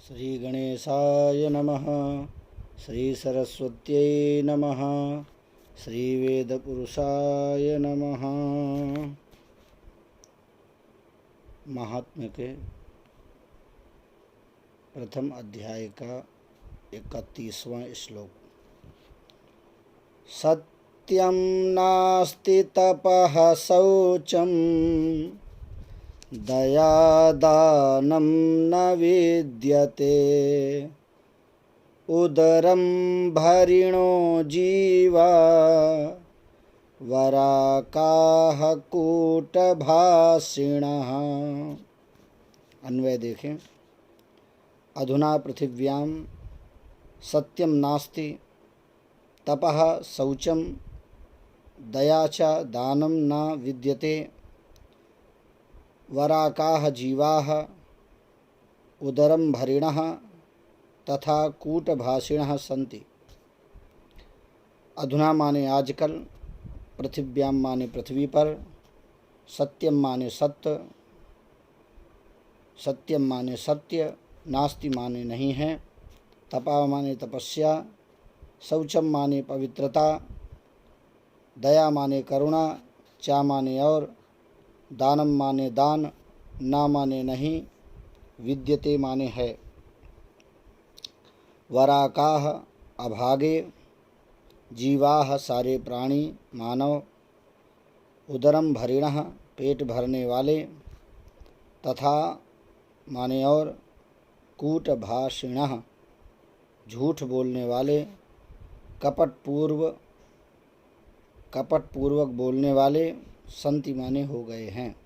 श्री गणेशाय नमः। श्री सरस्वत्यै नमः। श्री वेदपुरुषाय नमः। महात्म्य के प्रथम अध्याय का 31वां श्लोक। सत्यं नास्ति तपः शौचं दयादानं न विद्यते उदरं भरिणो जीवा वराकाः कूटभाषिणः। अन्वय देखें। अधुना पृथिव्यां सत्यं नास्ति तपः शौचं दया च दानं न विद्यते वराकाः जीवाः उदरं भरिणः तथा कूटभाषिणः सन्ति। अधुना माने आजकल, पृथिव्यां माने पृथ्वी पर, सत्यम माने सत्य, सत्यम माने सत्य, नास्ति माने नहीं है, तपा माने तपस्या, शौचम माने पवित्रता, दया माने करुणा, चा माने और, दानम माने दान, ना माने नहीं, विद्यते माने है। वराकाः अभागे, जीवाः सारे प्राणी मानव, उदरम भरिणः पेट भरने वाले, तथा माने और, कूटभाषिणः झूठ बोलने वाले, कपटपूर्वक बोलने वाले, संति माने हो गए हैं।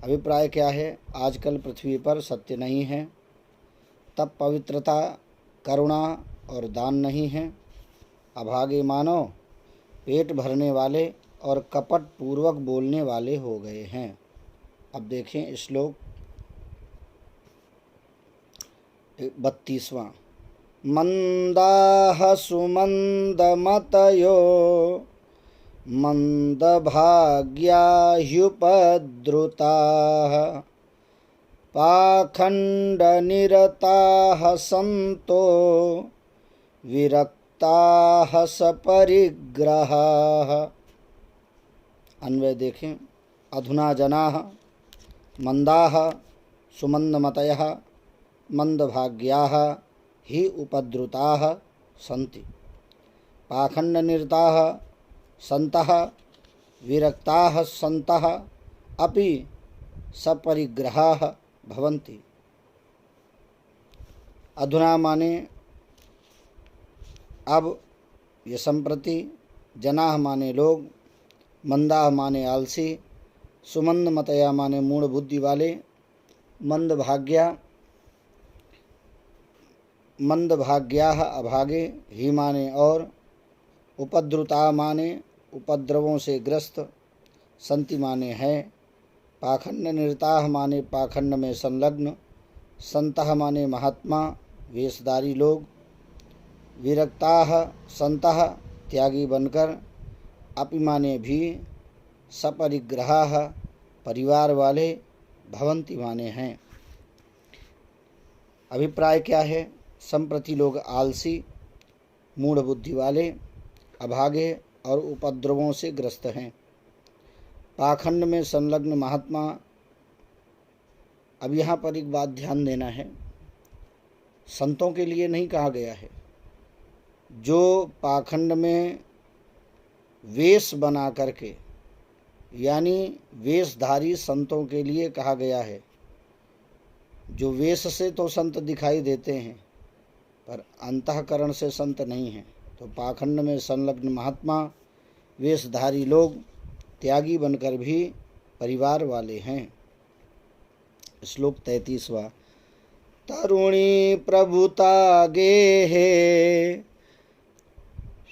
अभिप्राय क्या है? आजकल पृथ्वी पर सत्य नहीं है, तब पवित्रता, करुणा और दान नहीं है। अभागे मानव पेट भरने वाले और कपट पूर्वक बोलने वाले हो गए हैं। अब देखें श्लोक 32वां। मंदाः सुमंदमतयो मंदभाग्या ह्युपद्रुताः पाखंडनिरताः सन्तो विरक्ताः सपरिग्रहाः। अन्वय देखें। अधुना जनाः मंदाः सुमंदमतयः मंदभाग्याः हि उपद्रुताः सन्ति पाखंडनिरताः सन्तः विरक्ताः सन्तः अपि सपरिग्रहाः भवन्ति। अधुना माने अब, ये संप्रति, जनाः माने लोग, मंदाः माने आलसी, सुमंदमतया माने मूढ़ बुद्धि वाले, मंदभाग्याः अभागे, ही माने और, उपद्रुता माने उपद्रवों से ग्रस्त, संति माने है, पाखंड निरताः माने पाखंड में संलग्न, संतः माने महात्मा वेशधारी लोग, विरक्ताः संतः त्यागी बनकर, अपि माने भी, सपरिग्रहाः परिवार वाले, भवन्ति माने हैं। अभिप्राय क्या है? संप्रति लोग आलसी, मूढ़ बुद्धि वाले, अभागे और उपद्रवों से ग्रस्त हैं। पाखंड में संलग्न महात्मा। अब यहाँ पर एक बात ध्यान देना है, संतों के लिए नहीं कहा गया है। जो पाखंड में वेश बना करके, यानी वेशधारी संतों के लिए कहा गया है। जो वेश से तो संत दिखाई देते हैं पर अंतःकरण से संत नहीं हैं। तो पाखंड में संलग्न महात्मा वेशधारी लोग त्यागी बनकर भी परिवार वाले हैं। श्लोक 33वां। तरुणी प्रभुता गेहे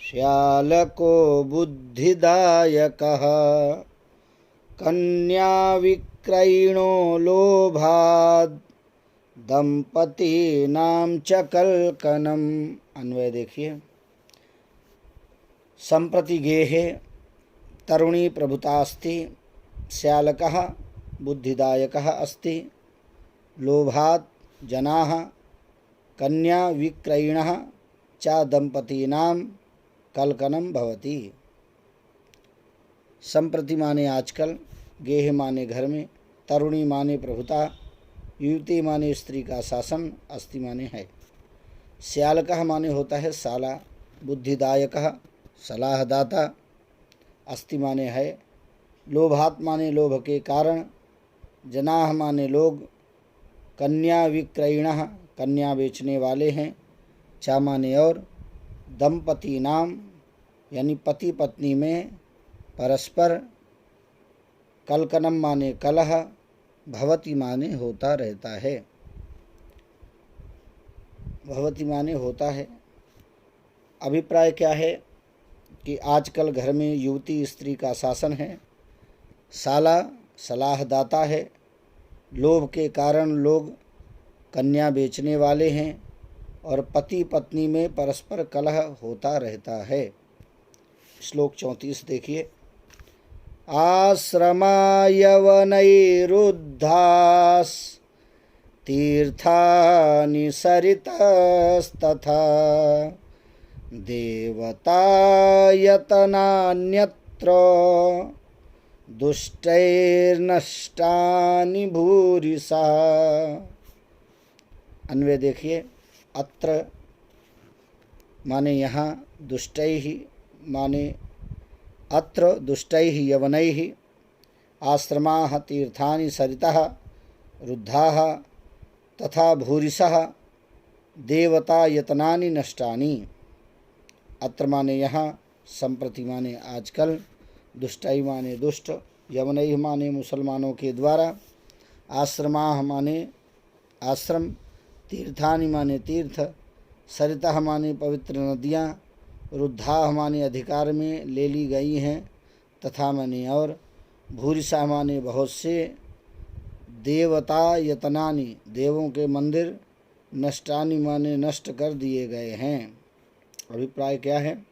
श्यालको बुद्धिदायकः कन्या विक्रयिणो लोभाद् दंपतीनां च कल्कनम। अन्वय देखिए। संप्रति गेहे तरुणी प्रभुतास्ति श्यालकः बुद्धिदायकः अस्ति लोभात् जनाः कन्या विक्रयिणः च दंपतीनां कलकनं भवति। संप्रति माने आजकल, गेह माने घर में, तरुणी माने प्रभुता, युवती माने स्त्री का शासन, अस्ति माने है। श्यालकः माने होता है साला, बुद्धिदायकः सलाहदाता, अस्ति माने है। लोभात् माने लोभ के कारण, जनाः माने लोग, कन्या विक्रयिणः कन्या बेचने वाले हैं, चा माने और, दंपति नाम यानी पति पत्नी में, परस्पर, कलकनम माने कलह, भवति माने होता रहता है, भवति माने होता है। अभिप्राय क्या है कि आजकल घर में युवती स्त्री का शासन है, साला सलाहदाता है, लोभ के कारण लोग कन्या बेचने वाले हैं और पति पत्नी में परस्पर कलह होता रहता है। श्लोक 34 देखिए। आश्रमा यवनैरुद्धास् तीर्थानि सरितस्तथा देवतायतनान्यत्र दुष्टैर्नष्टानि भूरिशः। अन्वय देखिए। अत्र माने यहाँ, दुष्टैः माने अत्र दुष्टैः यवनैः, आश्रमाः तीर्थानि सरितः रुद्धाः तथा भूरिशः देवतायतनानि नष्टानि। अत्र माने यहाँ, संप्रति माने आजकल, दुष्टैः माने दुष्ट, यवनैः माने मुसलमानों के द्वारा, आश्रमाः माने आश्रम, तीर्थानि माने तीर्थ, सरितः माने पवित्र नदियाँ, रुद्धाः माने अधिकार में ले ली गई हैं, तथा माने और, भूरिशः माने बहुत से, देवता यतनानि देवों के मंदिर, नष्टानि माने नष्ट कर दिए गए हैं। अभिप्राय क्या है?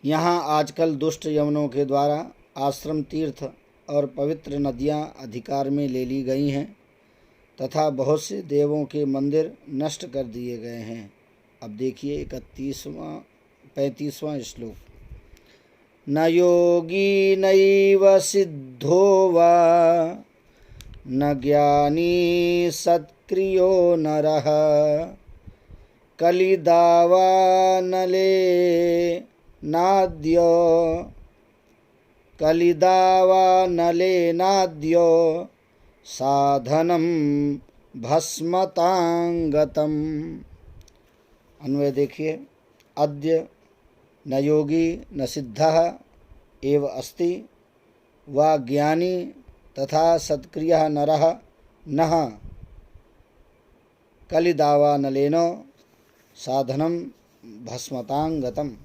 यहाँ आजकल दुष्ट यवनों के द्वारा आश्रम, तीर्थ और पवित्र नदियाँ अधिकार में ले ली गई हैं तथा बहुत से देवों के मंदिर नष्ट कर दिए गए हैं। अब देखिए 35वां श्लोक। न योगी नैव सिद्धो वा न ज्ञानी सत्क्रियो नरः कलिदावानले नाद्यो नाद्यो साधनम भस्मतांगतम। अन्वय देखिए। अद्य न योगी न सिद्धः एव अस्ति वा ज्ञानी तथा सत्क्रियः नरः नः कलिदावानलेनो साधनम भस्मतांगतम।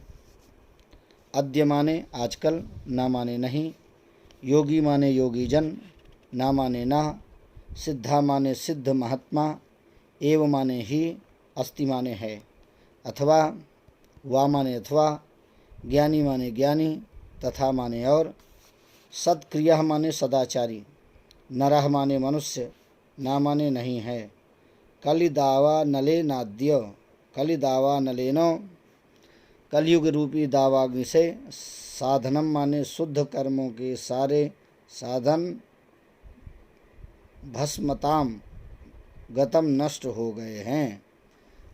अद्य माने आजकल, न माने नहीं, योगी माने योगी जन, न माने न, सिद्धा माने सिद्ध महात्मा, एव माने ही, अस्ति माने है, अथवा, वा माने अथवा, ज्ञानी माने ज्ञानी, तथा माने और, सत्क्रिया माने सदाचारी, नरह माने मनुष्य, ना माने नहीं है, कलिदावा नले नाद्य, कलिदावा नलेनो, कलयुग रूपी दावाग्नि से, साधनम माने शुद्ध कर्मों के सारे साधन, भस्मताम गतम नष्ट हो गए हैं।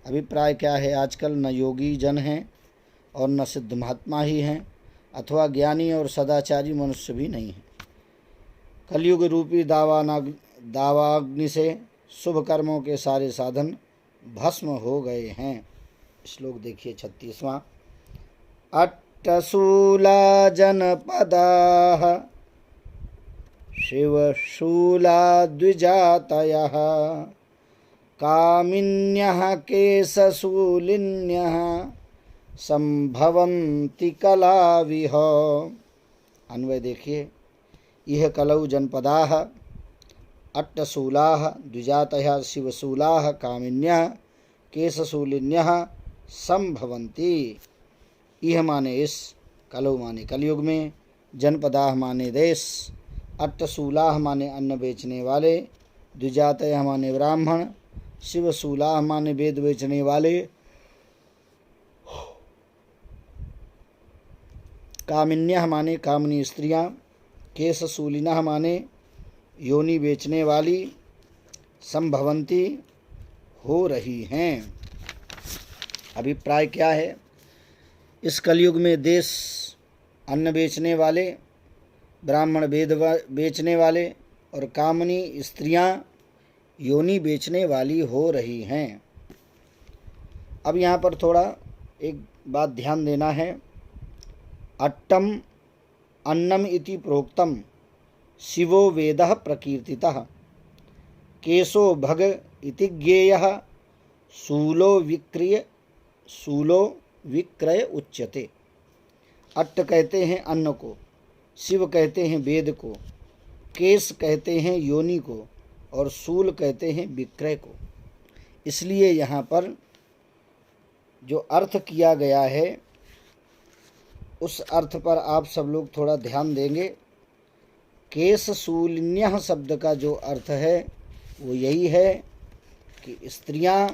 अभिप्राय क्या है? आजकल न योगी जन हैं और न सिद्ध महात्मा ही हैं, अथवा ज्ञानी और सदाचारी मनुष्य भी नहीं हैं। कलयुग रूपी दावाग्नि से शुभ कर्मों के सारे साधन भस्म हो गए हैं। श्लोक देखिए 36वां। अट्टशूला जनपदाः शिवशूला द्विजातयः कामिन्यः केशशूलिन्यः संभवन्ति कलाविह। अन्वय देखिए। इह कलौ जनपदाः अट्टशूलाः द्विजातयः शिवशूलाः कामिन्यः केशशूलिन्यः संभवन्ति। इह माने इस, कलौ माने कलयुग में, जनपदाः माने देश, अट्टशूलाः माने अन्न बेचने वाले, द्विजातयः माने ब्राह्मण, शिवशूलाः माने वेद बेचने वाले, कामिन्यः माने कामनी स्त्रियां, केशशूलिनः माने योनि बेचने वाली, संभवंती हो रही हैं। अभिप्राय क्या है? इस कलयुग में देश अन्न बेचने वाले, ब्राह्मण वेद बेचने वाले और कामनी स्त्रियां योनि बेचने वाली हो रही हैं। अब यहाँ पर थोड़ा एक बात ध्यान देना है। अट्टम अन्नम इति प्रोक्तम शिवो वेदः प्रकीर्तितः, केशो भग इति ज्ञेयः, शूलो विक्रय उच्यते। अट्ट कहते हैं अन्न को, शिव कहते हैं वेद को, केश कहते हैं योनि को और शूल कहते हैं विक्रय को। इसलिए यहाँ पर जो अर्थ किया गया है उस अर्थ पर आप सब लोग थोड़ा ध्यान देंगे। केशशूलिन्यः शब्द का जो अर्थ है वो यही है कि स्त्रियां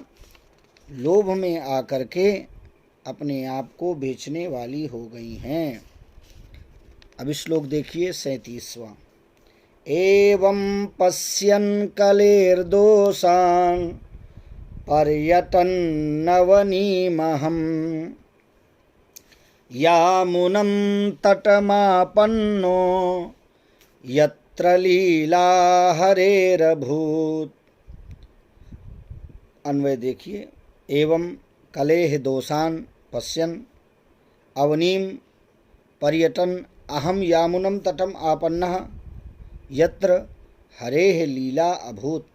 लोभ में आकर के अपने आप को बेचने वाली हो गई हैं। अब श्लोक देखिए 37वां। एवं पश्यन् कलेर्दोषान् पर्यटन् नवनीमहम्, यामुनं तटमापन्नो यत्र लीला हरेरभूत्। अन्वय देखिए। एवं कलेह दोषान पश्यन् अवनीम पर्यटन अहम यामुनम तटम आपन्नः यत्र हरेह लीला अभूत।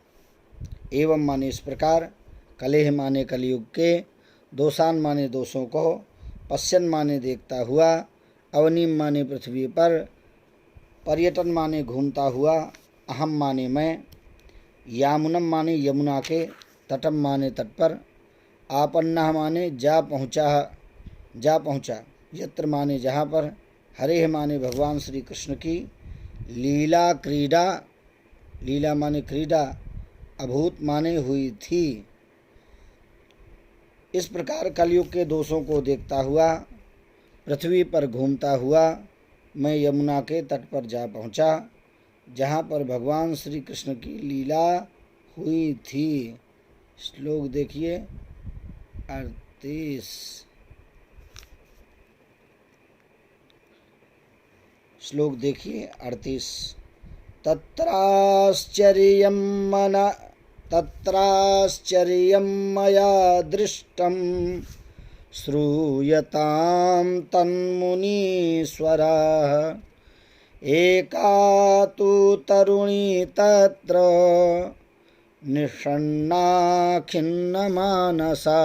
एवं माने इस प्रकार, कलेह माने कलयुग के, दोषान माने दोषों को, पश्यन माने देखता हुआ, अवनीम माने पृथ्वी पर, पर्यटन माने घूमता हुआ, अहम माने मैं, यामुनम माने यमुना के, तटम माने तट पर, आपन्ना माने जा पहुँचा, यत्र माने जहाँ पर, हरेह माने भगवान श्री कृष्ण की, लीला क्रीडा, लीला माने क्रीडा, अभूत माने हुई थी। इस प्रकार कलयुग के दोषों को देखता हुआ, पृथ्वी पर घूमता हुआ मैं यमुना के तट पर जा पहुँचा, जहाँ पर भगवान श्री कृष्ण की लीला हुई थी। श्लोक देखिए 38। श्लोक देखिए 38। तत्राश्चर्यं मया दृष्टं श्रूयतां तन्मुनीश्वराः, एका तु तरुणी तत्र निषण्णा खिन्नमानसा।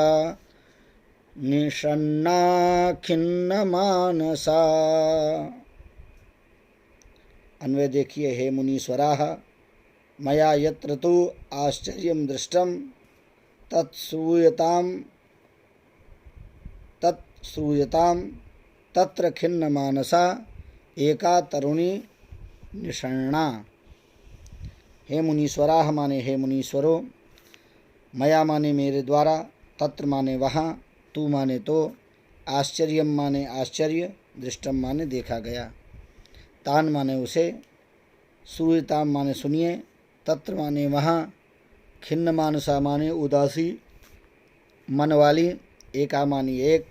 अन्वय देखिए। हे मुनीश्वराः, मया यत्र तु आश्चर्यं दृष्टं तत्श्रूयतां तत्र खिन्नमानसा एका तरुणी निषण्णा। हे मुनीश्वराः माने हे मुनीश्वरों, मया माने मेरे द्वारा, तत्र माने वहाँ, तू माने तो, आश्चर्यम माने आश्चर्य, दृष्टम माने देखा गया, तान माने उसे, श्रूयताम माने सुनिए, तत्र माने वहाँ, खिन्न मानसा माने उदासी मन वाली, एका मानी एक,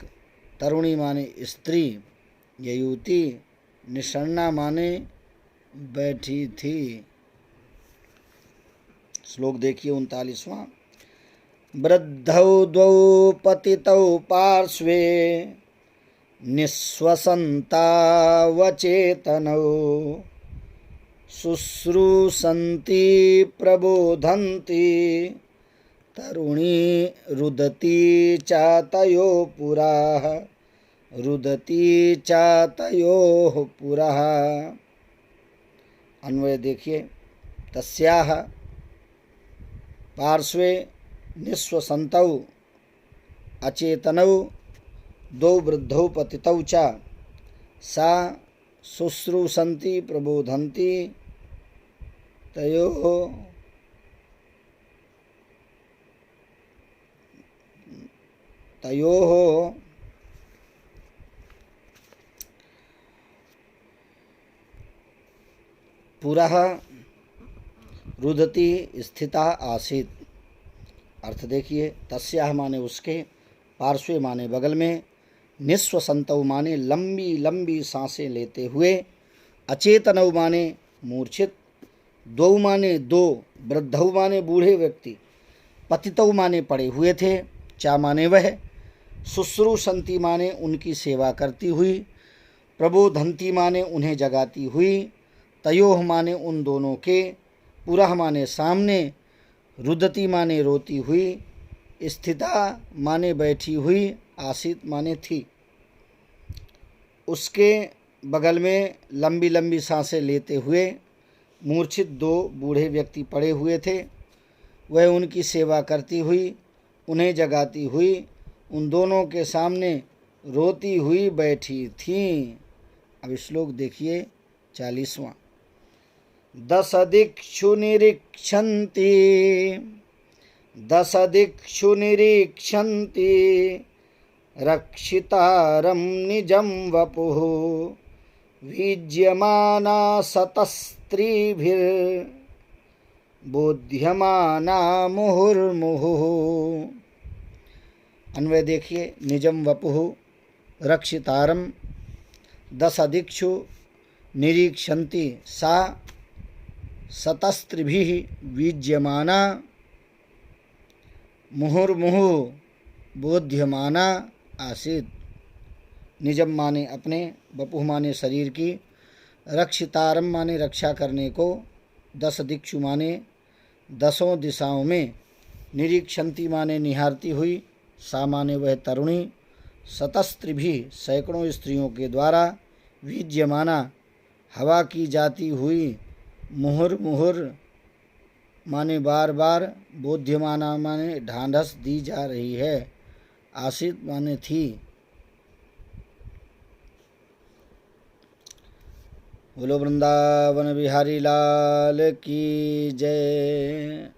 तरुणी माने स्त्री या युवती, निषण्णा माने बैठी थी। श्लोक देखिए 39वां। वृद्धौ द्वौ पतितौ पार्श्वे निःश्वसन्तावचेतनौ, शुश्रूषन्ति प्रबोधन्ति, तरुणी रुदती चातयोः पुरः। अन्वय देखिए। तस्याः पार्श्वे निःश्वसन्तौ अचेतनौ द्वौ वृद्धौ पतितौ च, सा शुश्रूषन्ति प्रबोधन्ति तयोः तयोः पुरः रुदती स्थिता आसीत। अर्थ देखिए, तस्याह माने उसके, पार्श्वे माने बगल में, निस्वसंतौ माने लंबी लंबी सांसें लेते हुए, अचेतनौ माने मूर्छित, द्वौ माने दो, वृद्धौ माने बूढ़े व्यक्ति, पतितौ माने पड़े हुए थे, चा माने वह, शुश्रूषन्ति माने उनकी सेवा करती हुई, प्रबोधन्ति माने उन्हें जगाती हुई, तयोः माने उन दोनों के, पुरः माने सामने, रुदती माने रोती हुई, स्थिता माने बैठी हुई, आसीत माने थी। उसके बगल में लंबी लंबी सांसें लेते हुए मूर्छित दो बूढ़े व्यक्ति पड़े हुए थे। वह उनकी सेवा करती हुई, उन्हें जगाती हुई, उन दोनों के सामने रोती हुई बैठी थीं। अब श्लोक देखिए 40वां। दश दिक्षु निरीक्षन्ति, दश दिक्षु निरीक्षन्ति, रक्षितारं निजं वपुः, विज्यमाना शतस्त्रीभिर्बोध्यमाना मुहुर्मुहुः। अन्वय देखिए, निजं वपुः रक्षितारं, दश दिक्षु निरीक्षन्ति सा शतस्त्रिभिः विज्यमाना मुहुर्मुहुः बोध्यमाना आसीत। निजम माने अपने, वपुः माने शरीर की, रक्षितारम माने रक्षा करने को, दश दिक्षु माने दसों दिशाओं में, निरीक्षन्ति माने निहारती हुई, सा माने वह तरुणी, शतस्त्रिभी सैकड़ों स्त्रियों के द्वारा, विज्यमाना हवा की जाती हुई, मुहुर्मुहुर् माने बार बार, बोध्यमाना माने ढांढस दी जा रही है, आसित माने थी। बोलो वृंदावन बिहारी लाल की जय।